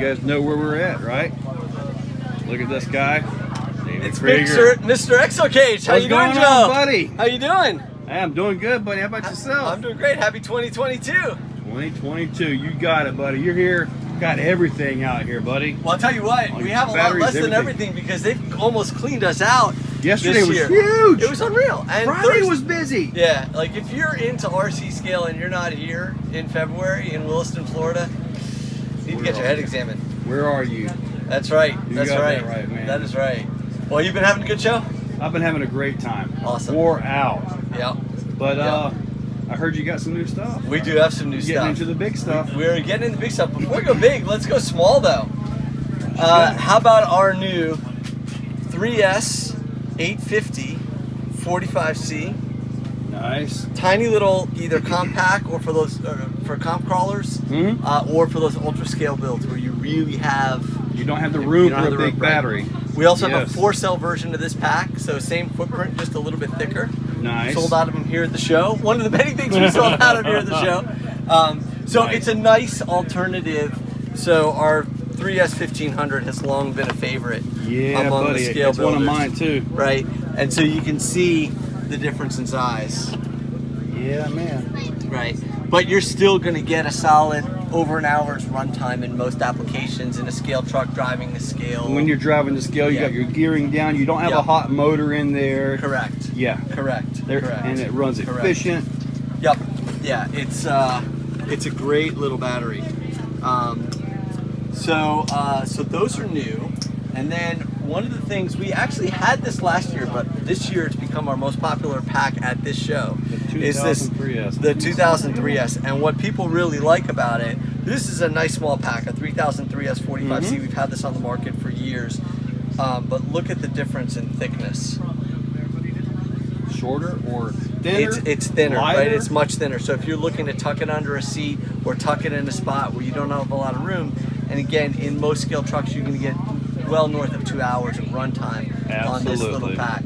guys know where we're at, right? Look at this guy. It's Mr. Exo Cage. How you doing, Joe? On, buddy? How you doing? Hey, I'm doing good, buddy. How about yourself? I'm doing great. Happy 2022. 2022. You got it, buddy. You're here. Got everything out here, buddy. Well, I'll tell you what. We have a lot less than everything because they've almost cleaned us out. Yesterday was year. huge. It was unreal. And Friday was busy. Yeah, like if you're into RC scale and you're not here in February in Williston, Florida, you need to get your head examined. Where are you? That's right. That's right, man. That is right. Well, you've been having a good show? I've been having a great time. Awesome. Wore out. Yeah. But I heard you got some new stuff. We do have some new stuff. Getting into the big stuff. We're getting into the big stuff. Before we go big, let's go small though. How about our new 3S 850 45C? Nice. Tiny little either compact or for those for comp crawlers, or for those ultra scale builds where you really have you don't have the room for a big battery. We also have a 4-cell version of this pack, so same footprint, just a little bit thicker. Nice. Sold out of them here at the show. One of the many things we sold out of here at the show. So it's a nice alternative. So our 3S 1500 has long been a favorite among the scale builders. It's one of mine too. Right, and so you can see the difference in size. Yeah, man. Right, but you're still going to get a solid over an hour's runtime in most applications in a scale truck driving the scale. When you're driving the scale, you got your gearing down. You don't have a hot motor in there. Correct. Yeah. Correct. Correct. And it runs efficient. Yep. Yeah. It's a great little battery. So those are new, and then one of the things we actually had this last year, but this year it's become our most popular pack at this show. Is this the 2003S? And what people really like about it, this is a nice small pack, a 3003S 45C. We've had this on the market for years, but look at the difference in thickness. Shorter or thinner? It's thinner, lighter? right? It's much thinner. So if you're looking to tuck it under a seat or tuck it in a spot where you don't have a lot of room, and again, in most scale trucks, you're going to get well north of 2 hours of runtime on this little pack.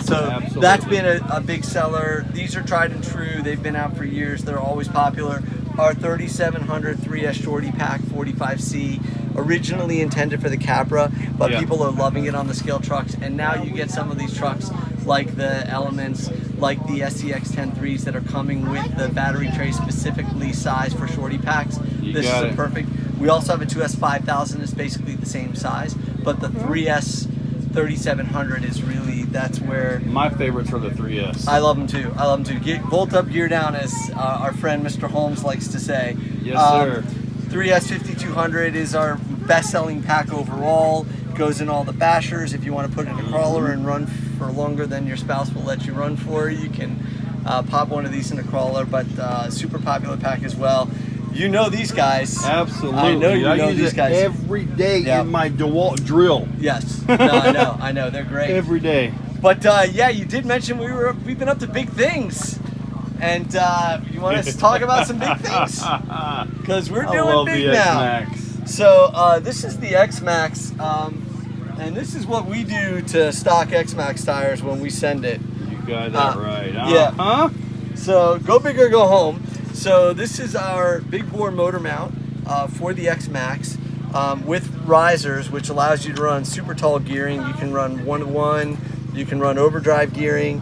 So that's been a big seller. These are tried and true. They've been out for years. They're always popular. Our 3700 3S Shorty Pack 45C, originally intended for the Capra, but people are loving it on the scale trucks. And now you get some of these trucks like the Elements, like the SCX10ii's that are coming with the battery tray specifically sized for Shorty packs. This is a perfect. We also have a 2S 5000. It's basically the same size, but the 3S 3700 is really, that's where my favorites are the 3S. I love them too. I love them too. Volt up, gear down, as our friend Mr. Holmes likes to say. Yes, sir. 3S 5200 is our best-selling pack overall. Goes in all the bashers. If you want to put it in a crawler and run for longer than your spouse will let you run for, you can pop one of these in a crawler. But super popular pack as well. You know these guys. Absolutely. I know you know these guys every day in my DeWalt drill. Yes. No, I know. They're great. Every day. But yeah, you did mention we've been up to big things, and you want us to talk about some big things because we're doing big now. So this is the X-Maxx, and this is what we do to stock X-Maxx tires when we send it. You got that right. Yeah. So go big or go home. So this is our big bore motor mount for the X-Maxx with risers, which allows you to run super tall gearing. You can run 1-to-1. You can run overdrive gearing.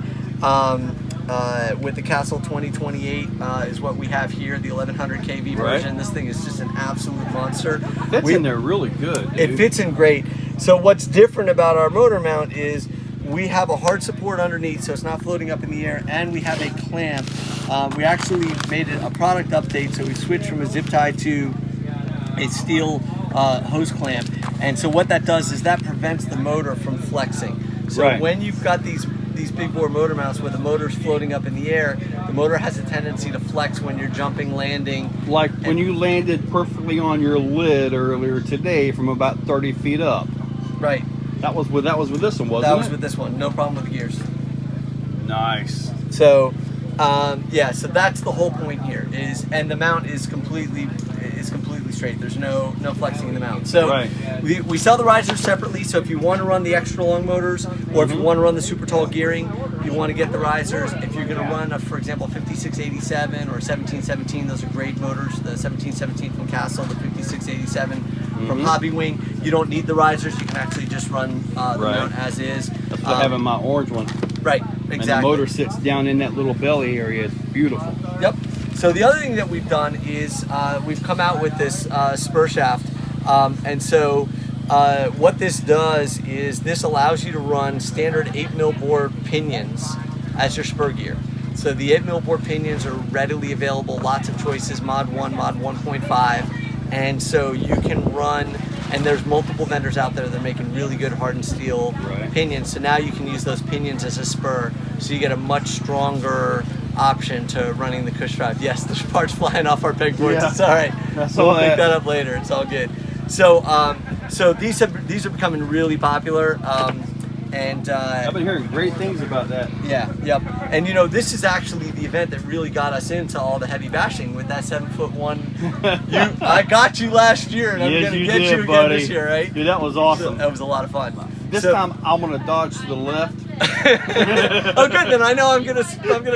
With the Castle 2028 is what we have here, the 1100 kV version. This thing is just an absolute monster. It fits in there really good, dude. It fits in great. So what's different about our motor mount is we have a hard support underneath, so it's not floating up in the air, and we have a clamp. We actually made it a product update, so we switched from a zip tie to a steel hose clamp. And so what that does is that prevents the motor from flexing. So when you've got these big bore motor mounts where the motor's floating up in the air, the motor has a tendency to flex when you're jumping, landing. Like when you landed perfectly on your lid earlier today from about 30 feet up. Right. That was with this one, wasn't it? That was with this one. No problem with the gears. Nice. So, yeah. So that's the whole point here. And the mount is completely. is completely straight. There's no flexing in the mount. So we sell the risers separately. So if you want to run the extra long motors, or if you want to run the super tall gearing, you want to get the risers. If you're going to run, for example, 5687 or 1717, those are great motors. The 1717 from Castle, the 5687 from Hobby Wing. You don't need the risers. You can actually just run the mount as is. That's what I have in my orange one. Right, exactly. And the motor sits down in that little belly area. It's beautiful. Yep. So the other thing that we've done is we've come out with this spur shaft. And so what this does is this allows you to run standard 8mm bore pinions as your spur gear. So the 8mm bore pinions are readily available, lots of choices, Mod 1, Mod 1.5. And so you can run, and there's multiple vendors out there that are making really good hardened steel pinions. So now you can use those pinions as a spur. So you get a much stronger option to running the cush drive. Yes, there's parts flying off our pegboards. It's all right. So we'll pick that up later. It's all good. So so these are becoming really popular. And I've been hearing great things about that. Yeah, yep. And you know, this is actually the event that really got us into all the heavy bashing with that 7'1". I got you last year, and I'm gonna get you again this year, right? Dude, that was awesome. So, that was a lot of fun. This time I'm gonna dodge to the left. Oh, good. Then I know I'm gonna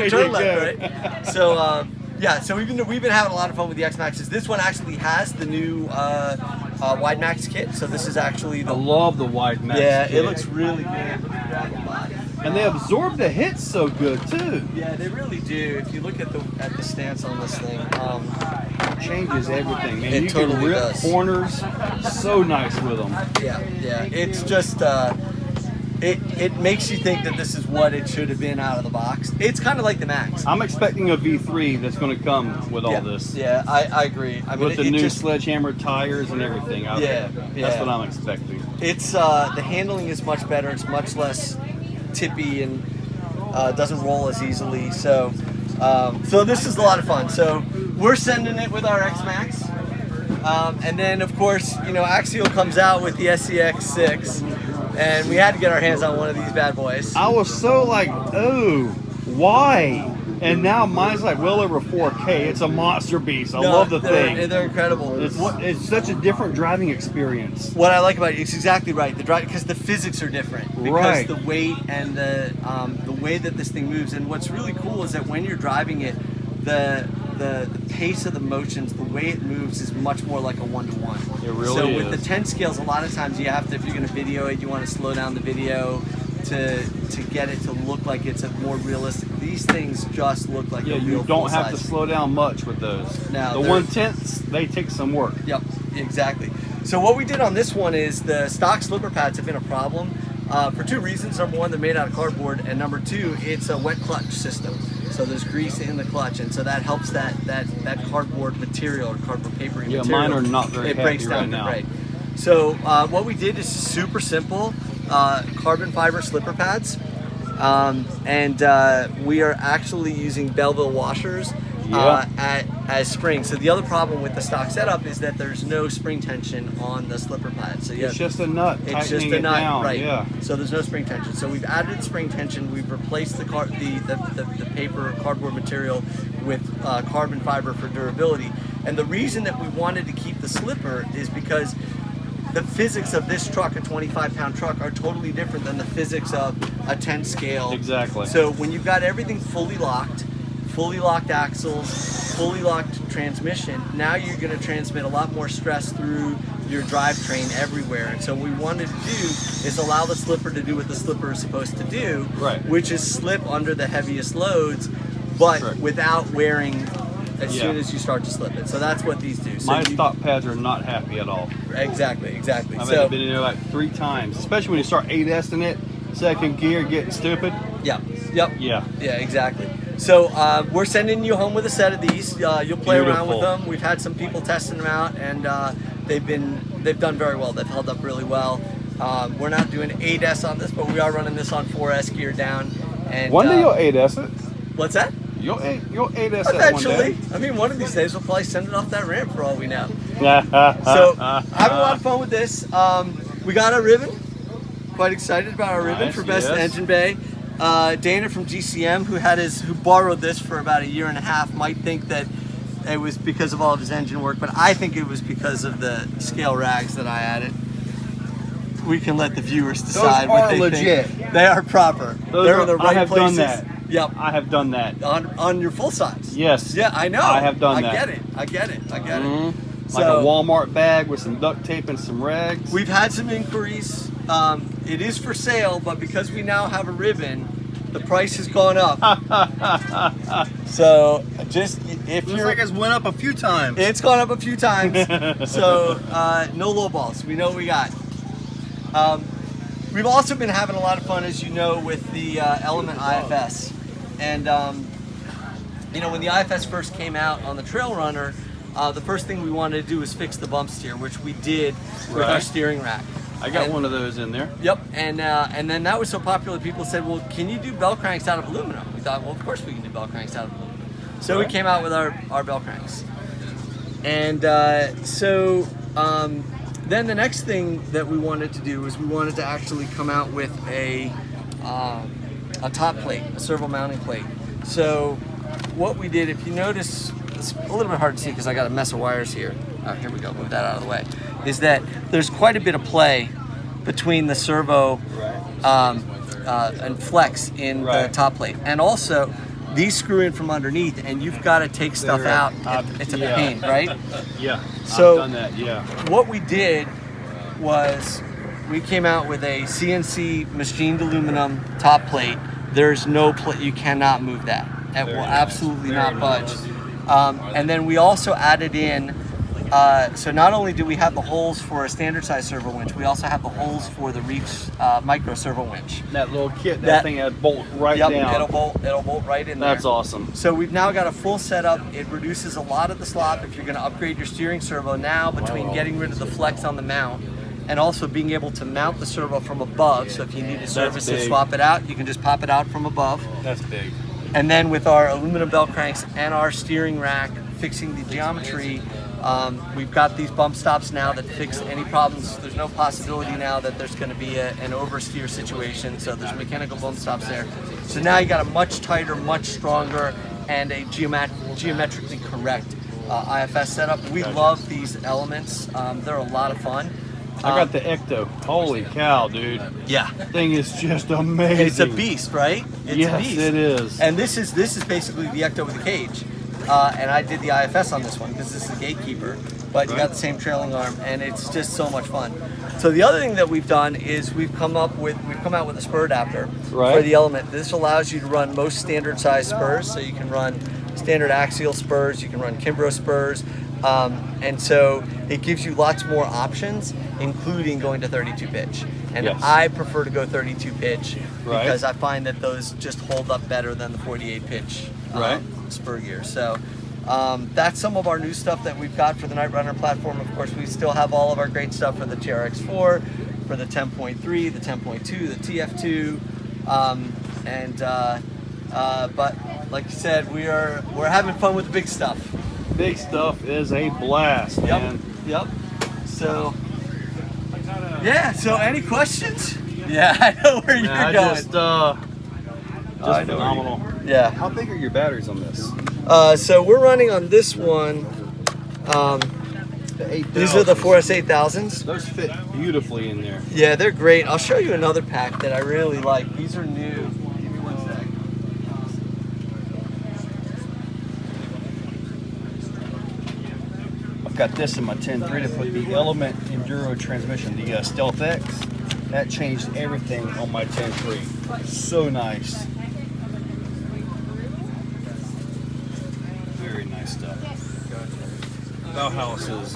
turn left, right? So yeah, so we've been having a lot of fun with the X-Maxes. This one actually has the new wide max kit. So this is actually I love the wide max. Yeah, kit. it looks really good. And they absorb the hits so good too. Yeah, they really do. If you look at the stance on this thing, it changes everything, man. It you totally can rip does. corners so nice with them. Yeah, yeah. It's just it makes you think that this is what it should have been out of the box. It's kind of like the Max. I'm expecting a V3 that's going to come with all this. Yeah, I agree. I mean, with the new sledgehammer tires and everything. That's what I'm expecting. It's the handling is much better. It's much less tippy and doesn't roll as easily. So so this is a lot of fun. So we're sending it with our X-Maxx. And then of course, you know, Axial comes out with the SCX6, and we had to get our hands on one of these bad boys. I was so like, oh, why? And now mine's like well over 4K. It's a monster beast. I love the thing. They're incredible. It's such a different driving experience. What I like about it, it's exactly right. The drive, because the physics are different. Because the weight and the way that this thing moves. And what's really cool is that when you're driving it, the pace of the motions, the way it moves is much more like a 1-to-1. It really is. So with the 10 scales, a lot of times you have to, if you're going to video it, you want to slow down the video to get it to look like it's a more realistic. These things just look like a real you don't have to slow down much with those. Now, the 1/10, they take some work. Yep, exactly. So what we did on this one is the stock slipper pads have been a problem for two reasons. Number one, they're made out of cardboard, and number two, it's a wet clutch system. So there's grease in the clutch, and so that helps that cardboard material or cardboard papering material. Yeah, mine are not very It breaks down now. right. So what we did is super simple, carbon fiber slipper pads, and we are actually using Belleville washers as springs. So the other problem with the stock setup is that there's no spring tension on the slipper pad. So it's just a nut. It's just a nut, down. right? Yeah. So there's no spring tension. So we've added spring tension. We've replaced the paper cardboard material with carbon fiber for durability. And the reason that we wanted to keep the slipper is because the physics of this truck, a 25-pound truck, are totally different than the physics of a 10 scale. Exactly. So when you've got everything fully locked axles, fully locked transmission, now you're going to transmit a lot more stress through your drivetrain everywhere. And so what we wanted to do is allow the slipper to do what the slipper is supposed to do, which is slip under the heaviest loads, but without wearing as soon as you start to slip it. So that's what these do. So my stock pads are not happy at all. Exactly. I've been in there like 3 times, especially when you start 8S in it, second gear, getting stupid. Yeah, exactly. So we're sending you home with a set of these. You'll play around with them. We've had some people testing them out, and they've done very well. They've held up really well. We're not doing 8S on this, but we are running this on 4S gear down. And one day you'll 8S it. What's that? You'll 8S it eventually. one day. I mean, one of these days we'll probably send it off that ramp for all we know. So having a lot of fun with this. We got our ribbon. Quite excited about our ribbon for Best Engine Bay. Dana from GCM, who borrowed this for about 1.5 years, might think that it was because of all of his engine work, but I think it was because of the scale rags that I added. We can let the viewers decide what they legit. think. They are proper. They're in the right I have places. done that. Yep. I have done that. On your full size. Yes. Yeah, I know. I have done that. I get it. I get it. I get it. Like a Walmart bag with some duct tape and some rags. We've had some inquiries. It is for sale, but because we now have a ribbon, the price has gone up. So just if Looks like it's went up a few times. it's gone up a few times. So no low balls. We know what we got. We've also been having a lot of fun, as you know, with the Element IFS. And you know, when the IFS first came out on the Trail Runner, the first thing we wanted to do was fix the bump steer, which we did with our steering rack. I got one of those in there. Yep, and then that was so popular, people said, well, can you do bell cranks out of aluminum? We thought, well, of course we can do bell cranks out of aluminum. So we came out with our bell cranks. And then the next thing that we wanted to do was we wanted to actually come out with a top plate, a servo mounting plate. So what we did, if you notice, it's a little bit hard to see because I got a mess of wires here. Oh, here we go, move that out of the way. Is that there's quite a bit of play between the servo and flex in the top plate. And also, these screw in from underneath and you've got to take stuff out. It's a pain, right? Yeah, so I've done that, yeah. What we did was we came out with a CNC machined aluminum top plate. There's no plate, you cannot move that. It will absolutely not budge. And then we also added in, so not only do we have the holes for a standard size servo winch, we also have the holes for the Reefs micro servo winch. That little kit, that thing that bolts right down. It'll bolt right in there. That's awesome. So we've now got a full setup. It reduces a lot of the slop if you're going to upgrade your steering servo now, between getting rid of the flex on the mount and also being able to mount the servo from above. So if you need to service and swap it out, you can just pop it out from above. That's big. And then with our aluminum bell cranks and our steering rack fixing the geometry, we've got these bump stops now that fix any problems. There's no possibility now that there's going to be an oversteer situation, so there's mechanical bump stops there. So now you got a much tighter, much stronger, and a geometrically correct IFS setup. We love these elements. They're a lot of fun. I got the Ecto. Holy cow, dude. Yeah. Thing is just amazing. It's a beast, right? It's a beast. It is. And this is basically the Ecto with a cage. And I did the IFS on this one because this is the gatekeeper, but you got the same trailing arm, and it's just so much fun. So the other thing that we've done is we've come out with a spur adapter for the Element. This allows you to run most standard size spurs, so you can run standard axial spurs, you can run Kimbrough spurs, and so it gives you lots more options, including going to 32 pitch. And I prefer to go 32 pitch because I find that those just hold up better than the 48 pitch spur gear. So that's some of our new stuff that we've got for the Night Runner platform. Of course, we still have all of our great stuff for the TRX4, for the 10.3, the 10.2, the TF2, but like you said, we're having fun with the big stuff. Big stuff is a blast, man. Yep. So yeah. So any questions? Yeah, I know where you're going. Just phenomenal. Yeah. How big are your batteries on this? So we're running on this one. These are the 4S8000s. Those fit beautifully in there. Yeah, they're great. I'll show you another pack that I really like. These are new. Give me one sec. I've got this in my 10.3 to put the Element Enduro transmission, the Stealth X. That changed everything on my 10.3. So nice. Very nice stuff. Bowhouse is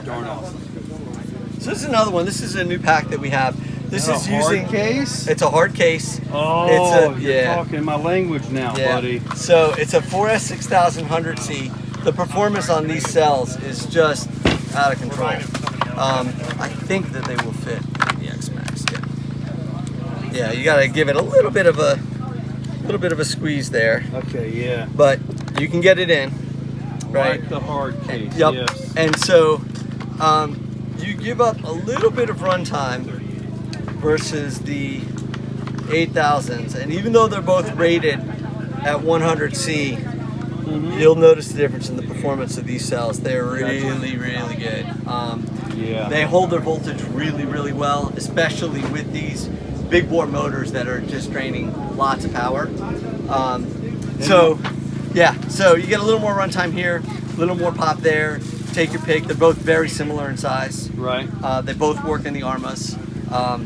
darn awesome. So this is another one. This is a new pack that we have. This is using hard case. It's a hard case. Oh, you're talking my language now, buddy. So it's a 4S6010iii. The performance on these cells is just out of control. I think that they will fit in the X-Maxx. Yeah, you got to give it a little bit of a squeeze there. Okay, yeah. But you can get it in, right? Like the hard case. Yep. Yes. And so you give up a little bit of runtime versus the 8000s, and even though they're both rated at 100C, you'll notice the difference in the performance of these cells. They're really, really good. Yeah. They hold their voltage really, really well, especially with these big bore motors that are just draining lots of power. So you get a little more runtime here, a little more pop there. Take your pick. They're both very similar in size. Right. They both work in the Armas.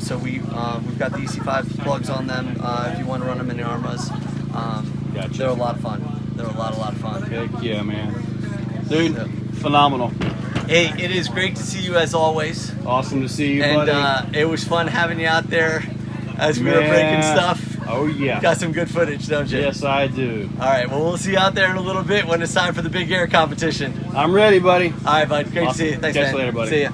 So we've got the EC5 plugs on them if you want to run them in the Armas. Gotcha. They're a lot of fun. They're a lot of fun. Heck yeah, man. Dude, phenomenal. Hey, it is great to see you as always. Awesome to see you, And buddy. it was fun having you out there as we were breaking stuff. Oh, yeah. Got some good footage, don't you? Yes, I do. All right, well, we'll see you out there in a little bit when it's time for the big air competition. I'm ready, buddy. All right, bud. Great Awesome. to see you. Thanks, Catch man. you later, buddy. See ya.